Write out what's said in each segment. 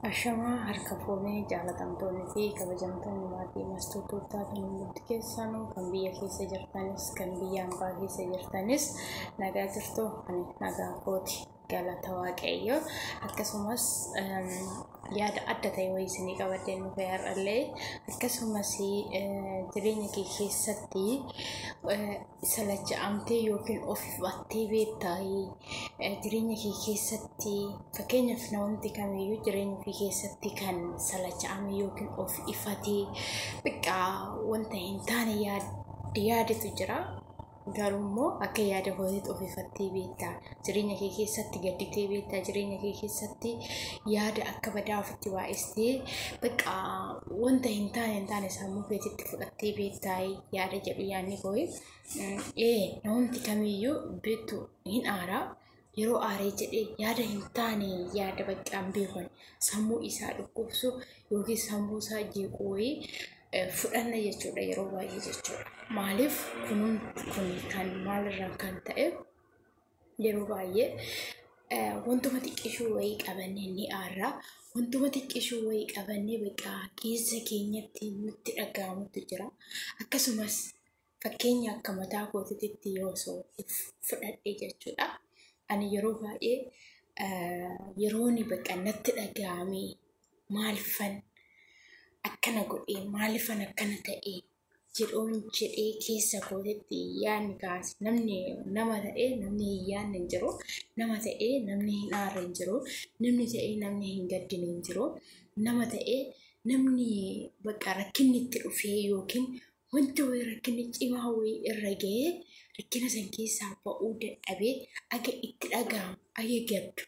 Ashamaa harka fuunee jaalatamtoonni fi kabajamtoonni maatii maastotootaa kan hundi keessanuu kan biyya keessa jirtanis kan biyya hambaa keessa jirtanis nagaa jirtu ani nagaa kooti galata waaqayyo akkasumas yaada adda ta'e wayii isinii qabadhee nuuf yaadallee akkasumas jireenya kee keessatti salacha'amtee yookiin of ifattee beektaa jireenya kee keessatti fakkeenyaaf namoonni kamiyyuu jireenya kee keessatti kan salacha'ame yookiin of ifatee biqaa wanta hin taane yaadatu jira. Garuu immoo akka yaada kootiitti of ifattee beektaa jireenya kee keessatti gadditee beektaa jireenya kee keessatti yaada akka badaa ofitti baay'istee biqaa wanta hin taane sammuu keetitti fudhattee beektaa yaada jedhu yaadni kooyi. Namoonni kamiyyuu beektu hin aaraa yeroo aaree jedhee yaada hin taane yaada baqqaan beekan sammuu isaa dhukkubsu yookiin sammuu isaa jeequu fudhanna jechuudha yeroo baay'ee jechuudha. Maaliif kun kan maalirraa kan ta'e yeroo baay'ee wantuma xiqqishuu wayii qabannee ni aarraa wantuma xiqqishuu wayii qabannee biqaa keessa keenyatti nutti dhaga'amutu jira. Akkasumas fakkeenya akka mataa kootiitti yoo fudhadhee jechuudha. Ani yeroo baay'ee yeroon biqaa natti dhaga'ame maalifan akkana godhee maalifan akkana ta'ee jedhee keessa kootitti yaadni kaase nama ta'ee namni hin yaadne hin jiru nama ta'ee namni hin aarre hin jiru namni ta'ee namni hin gaddine hin jiru nama ta'ee namni bakka rakkinni itti dhufee yookiin wanti wayii rakkinni cimaa wayii irra ga'ee rakkina san keessaa ba'uu dadhabee aga itti dhaga'amu aga gaddu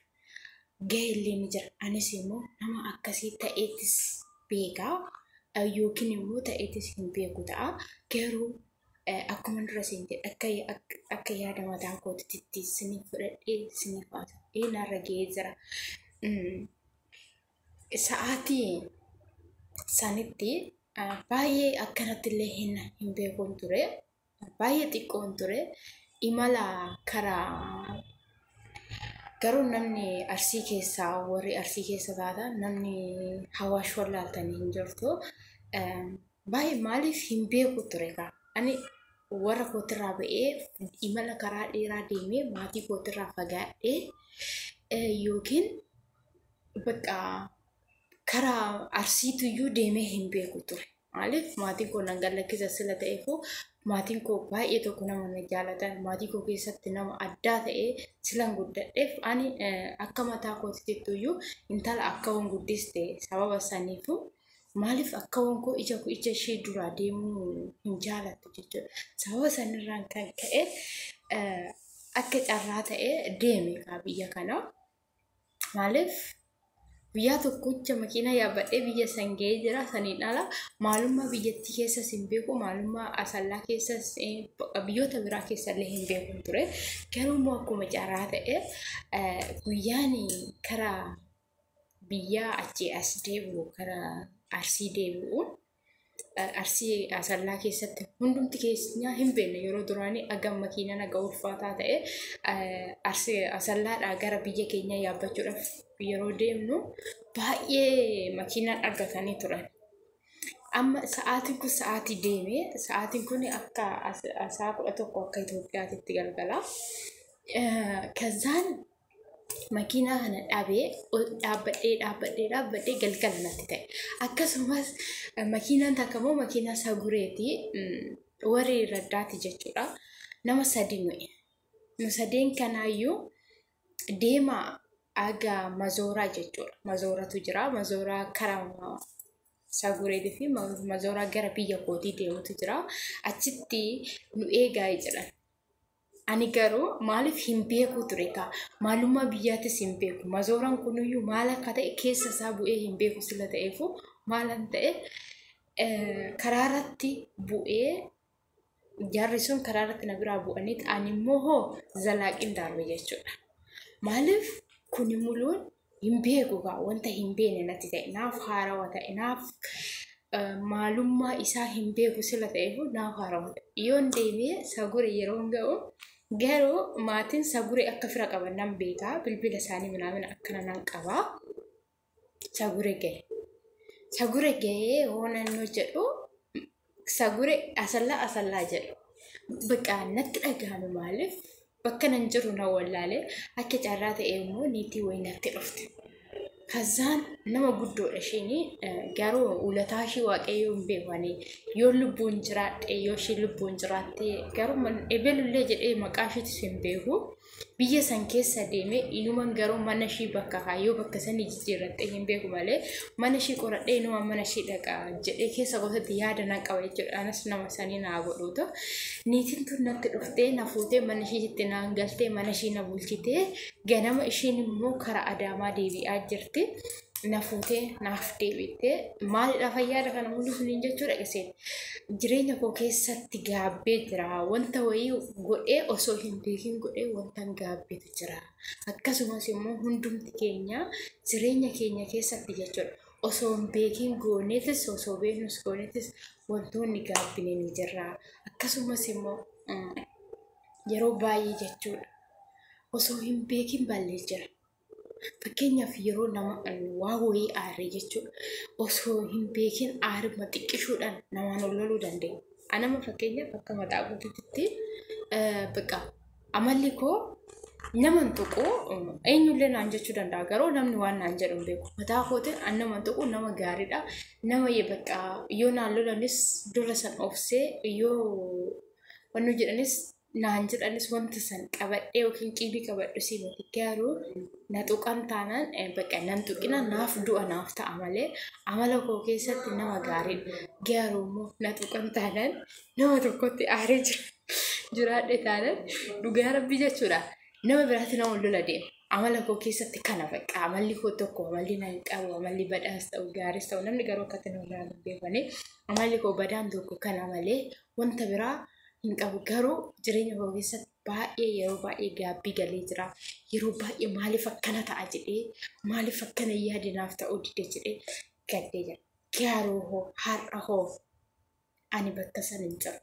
ga'ellee ni jira. Anis immoo nama akkasii ta'eettis beekaa yookiin immoo ta'eettis hin beeku ta'a. Garuu akkuma dura isin jedhe akka yaada mataa kootiitti isinii fudhadhee isinii faata narra ga'ee jira. Sa'aatii sanitti baay'ee akkanatti illee hin beekuun ture. Baay'ee xiqqoon ture. Imala karaa garuu namni Arsii keessaa warri Arsii keessa taatan namni Hawaash wallaaltanii hin jirtu. Baay'ee maaliif hin beeku ture kaa. Ani warra kootirraa ba'ee imala karaa dheeraa deemee maatii kootirraa fagaadhee yookiin bakka karaa Arsiituyyuu deemee hin beeku ture. Maaliif maatiin koo nan gallakkisa sila ta'eefuu maatiin koo baay'ee tokko nama na jaalatan maatii koo keessatti nama addaa ta'ee silan guddadheef ani akka mataa kootiittiyyu intala akka waan guddiste sababa saniifu maaliif akka waan koo ija ishee duraa deemuu hin jaalattu jechuudha. Sababa sanirraan kan ka'e akka carraa ta'ee deeme biyya kana. Maaliif biyya tokkocha makiina yaabadhee biyya san ga'ee jira. Saniin ala maalummaa biyyattii keessas hin beeku maalummaa asallaa keessas biyyoota biraa keessallee hin beeku ture. Garuu immoo akkuma carraa ta'e guyyaan karaa biyyaa achii as deebi'u karaa Arsii deebi'u Arsii asallaa keessatti hundumti keenya hin beekne yeroo duraanii agam makiina naga ulfaataa ta'e Arsii asallaadhaa gara biyya keenya yaabbachuudhaaf yeroo deemnu baay'ee makiinaan argatanii turan. Amma sa'aatiin kun sa'aatii deemee sa'aatiin kun akka sa'a 11 akka Itoophiyaatti galgala. Kazaan makiinaa kana dhaabbadhee galgala natti ta'e. Akkasumas makiinaan takka immoo makiinaa Sagureeti warri raddaati jechuudha. Nama 3 nuyi. Nu 3 kanaayyuu deemaa aga Mazooraa jechuudha. Mazooratu jira. Mazooraa karaa Sagureetii fi Mazooraa gara biyya kootii deemutu jira. Achitti nu eegaa jedhan. Ani garuu maaliif hin beeku ture kaa maalummaa biyyaattis hin beeku. Mazooraan kuniyyuu maal akka ta'e keessa isaa bu'ee hin beeku sila ta'eefu maalan ta'e karaarratti bu'ee jarri sun karaarratti na biraa bu'anii ta'an immoo hoo zalaaqiin darbe jechuudha. Maaliif kuni muluun hin beeku kaa wanta hin beekne natti ta'e naaf haarawaa ta'e naaf maalummaa isaa hin beeku sila ta'eefu naaf haarawaa ta'e. Yoon deemee Sagure yeroo ga'u garuu maatiin Sagure akka fira qaban nan beekaa bilbila isaanii minaamin akkana nan qabaa. sagure ga'ee hoonannoo jedhu sagure asallaa jedhu bakka natti dhagahame maaliif bakka nan jiru na wallaalee akka carraa ta'e immoo niitii wayii natti dhufte. Kazaan nama guddoodha isheen garuu ulataa ishee waaqayyoo hin beekne yoo lubbuun jiraadhe yoo ishee lubbuun jiraatte garuu ebelullee jedhee maqaa isheetis hin beeku biyya san keessa deeme inuman garuu mana ishee bakka hayyoo bakka sanii jijjiirratte hin beeku malee mana ishee qoradhee inuma mana ishee dhaqa jedhee keessa gosooti yaada na qaba jechuudha. Anas nama sanii naa godhuutu niitiin tun natti dhuftee na fuutee mana ishee itti naan galtee mana ishee na bulchitee ganama isheen immoo karaa Adaamaa deebi'aa jirti. Na fuutee naaf deebitee maalidhaaf ayyaada kana mul'isuuf hin jechuudha qiseen jireenya koo keessatti gaabbee jira wanta wayii godhee osoo hin beekin godhee wanta gaabbeetu jira. Akkasumas immoo hundumti keenya jireenya keenya keessatti jechuudha osoo hin beekin gooneetis osoo beeknus gooneetis wantoonni gaabbinee ni jirra. Akkasumas immoo yeroo baay'ee jechuudha osoo hin beekin ballee jira. Fakkeenyaaf yeroo nama waa wayii aaree jechuudha osoo hin beekin aaruma xiqqishuudhaan namaan ol loluu dandeenya. Anama fakkeenyaaf akka mataa guutuutti bakka amalli koo naman tuqu eenyullee naan jechuu danda'a garuu namni waan naan jedhu hin beeku. Mataa kootiin naman tuqu nama gaariidha. Nama bakka yoo naan lolanis dura san obsee yoo wannu jedhanis naan jedhanis wanta san qabadhee yookiin qiibii qabadhu siimati garuu na tuqan taanaan bakka nan tuqina naaf du'a naaf ta'a malee amala koo keessatti nama gaariidha. Garuu immoo na tuqan taanaan nama tokkotti aaree jiraadhe taanaan dhugaa rabbii jechuudha. Nama biraatti nama lola deema. Amala koo keessatti kana bakka amalli koo tokko amalli nan qabu amalli badaas ta'u gaaris ta'u namni garuu akkatti nama biraa hin beekne amalli koo badaan tokko kana malee wanta biraa hin qabu. Garuu jireenya koo keessatti baay'ee yeroo baay'ee gaabbii galee jira. Yeroo baay'ee maaliif akkana ta'a jedhee maaliif akkana yaadinaaf ta'uu dide jedhee gaddee jira. Garuu hoo har'a hoo ani bakka san hin jiru.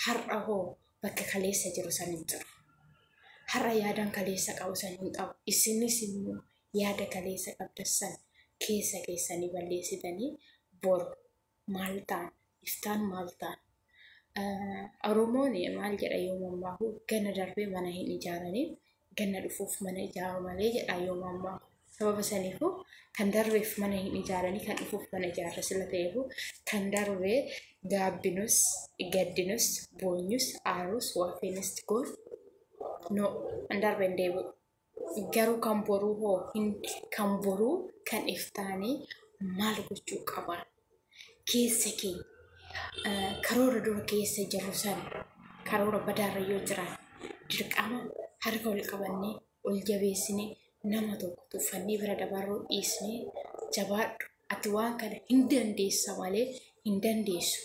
Har'a hoo bakka kaleessa jiru san hin jiru. Har'a yaadan kaleessa qabu san hin qabu. Isinis immoo yaada kaleessa qabdan san keessa keessanii balleessitanii boru maal ta'an iftaan maal ta'an. Oromoon maal jedha yoo mammaahu ganna darbee mana hin ijaaranii ganna dhufuuf mana ijaaru malee jedha yoo mammaahu. Sababa saniifuu kan darbeef mana hin ijaaranii kan dhufuuf mana ijaarra sila ta'eefuu kan darbee gaabbinus gaddinus boonyus aarus waafeenis goon no kan darbee hin deebi'u. Garuu kan boruu hoo kan boruu kan iftaanii maal gochuu qabaa keessa keenya. Karoora dura keessa jiru san karoora badaarra yoo jiran dirqama harka ol qabannee ol jabeessinee nama tokko tuffannee bira dabarruu dhiisnee jabaadhu ati waan kana hin dandeessa malee hin dandeessu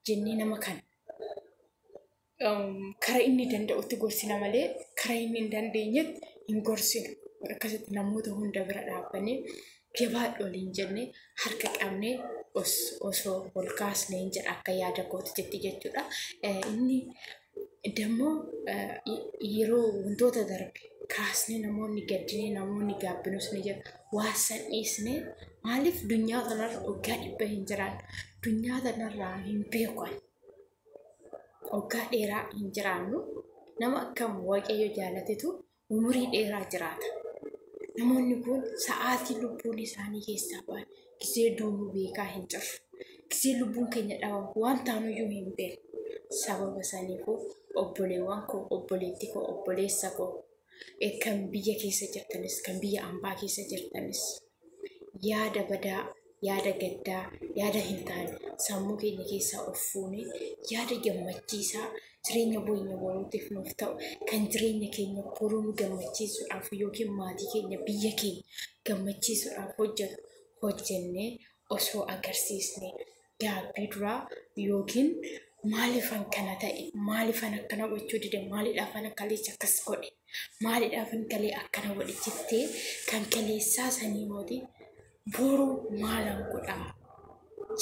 jennee nama kana karaa inni danda'utti gorsina malee karaa inni hin dandeenyetti hin gorsinu. Akkasitti namoota hunda bira dhaabbannee jabaadhu waliin jennee harka qabnee osoo ol kaasnee jedha akka yaada kootti jetti jechuudha. Inni dammoo yeroo wantoota darbe kaasnee namoonni gaddinee namoonni gaabbinus ni jira waa san dhiisnee maaliif dunyaa kanarra waggaa 100 hin jiraannu dunyaa kanarraa hin beekan waggaa dheeraa hin jiraannu nama akkam waaqayyo jaalatetu umurii dheeraa jiraata. Namoonni kun sa'aatii lubbuun isaanii keessaa ba'an gisee duunuu beekaa hin jiru. Gisee lubbuun keenya dhabamu waan taanuyyuu hin beeku. Sababa saniifuu obboleewwan koo obboleetti koo obboleessa koo kan biyya keessa jirtanis kan biyya ambaa keessa jirtanis yaada badaa yaada gaddaa yaada hin taane sammuu keenya keessaa of fuunee yaada gammachiisaa jireenya boonyee boruutiif nuuf ta'u kan jireenya keenya boruu gammachiisuudhaaf yookiin maatii keenya biyya keenya gammachiisuudhaaf hojjennee osoo agarsiisnee gaabbii duraa yookiin maaliifan kana ta'e maaliifan akkana gochuu dide maaliidhaafan kaleessa akkas godhe maaliidhaafan kalee akkana godhe jettee kan kaleessaa sanii mootii boruu maalan godhaa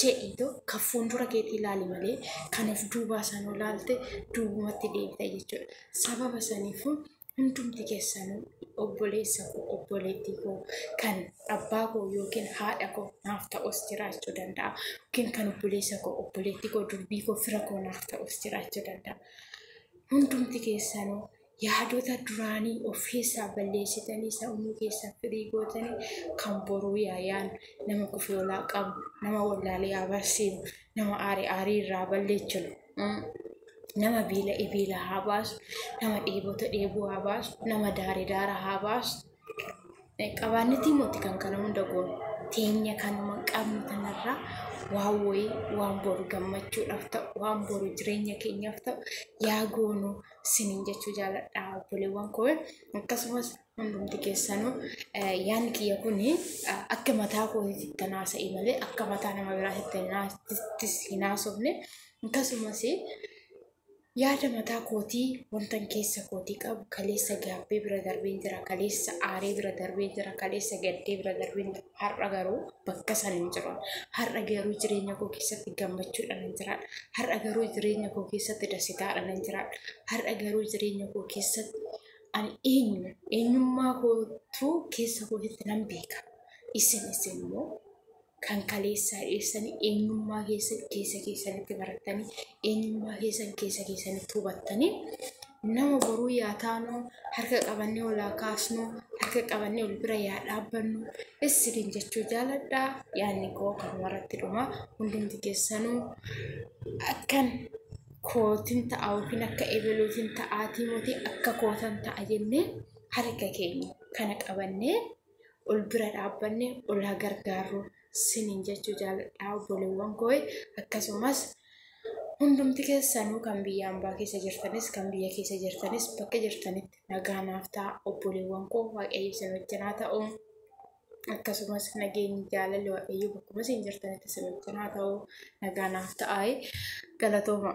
jedhiito kan fuuldura keetii ilaali malee kan of duubaa sanuu ilaalte duubumatti deebita jechuudha. Sababa saniifuu hundumti keessanuu obboleessa koo obboleettii koo kan abbaa koo yookiin haadha koo naaf ta'us jiraachuu danda'a yookiin kan obboleessa koo obboleettii koo durbii koo fira koo naaf ta'us jiraachuu danda'a. Hundumti keessanuu yaadota duraanii of keessaa balleessitanii sammuu keessaa firii gootanii kan boruu yaayaan nama kufiolaa qabu nama wallaalee abarsiisu nama aarii irraa balleechinu. Nama biila haa baasu, nama dheebota dheebuu haa baasu, nama daara haa baasu. Qabaannitii mootii kan kana hunda goonu teenya kanuma qabnu kanarraa waan wayii waan boru gammachuudhaaf ta'u waan boru jireenya keenyaaf ta'u yaa goonu siniin jechuu jaaladha obboleewwan koo. Akkasumas hundumti keessanuu yaanni kiyya kuni akka mataa kootiitti tanaasa'e malee akka mataa nama biraatti hin haasofne. Akkasumas yaada mataa kootii wantan keessa kootii qabu kaleessa gaabbee bira darbee jira, kaleessa aaree bira darbee jira, kaleessa gaddee bira darbee jira. Har'a garuu bakka san hin jiru. Har'a garuu jireenya koo keessatti gammachuudhaan hin jiraadha. Har'a garuu jireenya koo keessatti dasitaadhaan hin jiraadha. Har'a garuu jireenya koo keessatti ani eenyummaa kootuu keessa kootitti nan beeka. Isin immoo kan kaleessaa dhiyeessanii eenyummaa keessanitti baratanii eenyummaa keessanitti hubattanii nama boruu yaa taanu harka qabannee olaa kaasnu harka qabannee ol bira yaa dhaabbannu isiniin jechuu jaaladha. Yaanni koo kan warratti dhuma hundumti keessanuu akkan kootiin ta'a yookiin akka ebeluutiin ta'aatii mootii akka kootan ta'a jennee harka keenya kana qabannee ol bira dhaabbannee olaa gargaarru siniin jechuu jaaladha obboleewwan koo. Akkasumas hundumti keessanuu kan biyya ambaa keessa jirtanis kan biyya keessa jirtanis bakka jirtanitti nagaa naaf ta'a obboleewwan koo. Waaqayyo isin wajjin haa ta'u. Akkasumas nageenyi jaalalli waaqayyo bakkuma isin jirtanitti isin wajjin haa ta'u. Nagaa naaf ta'a. Galatooma.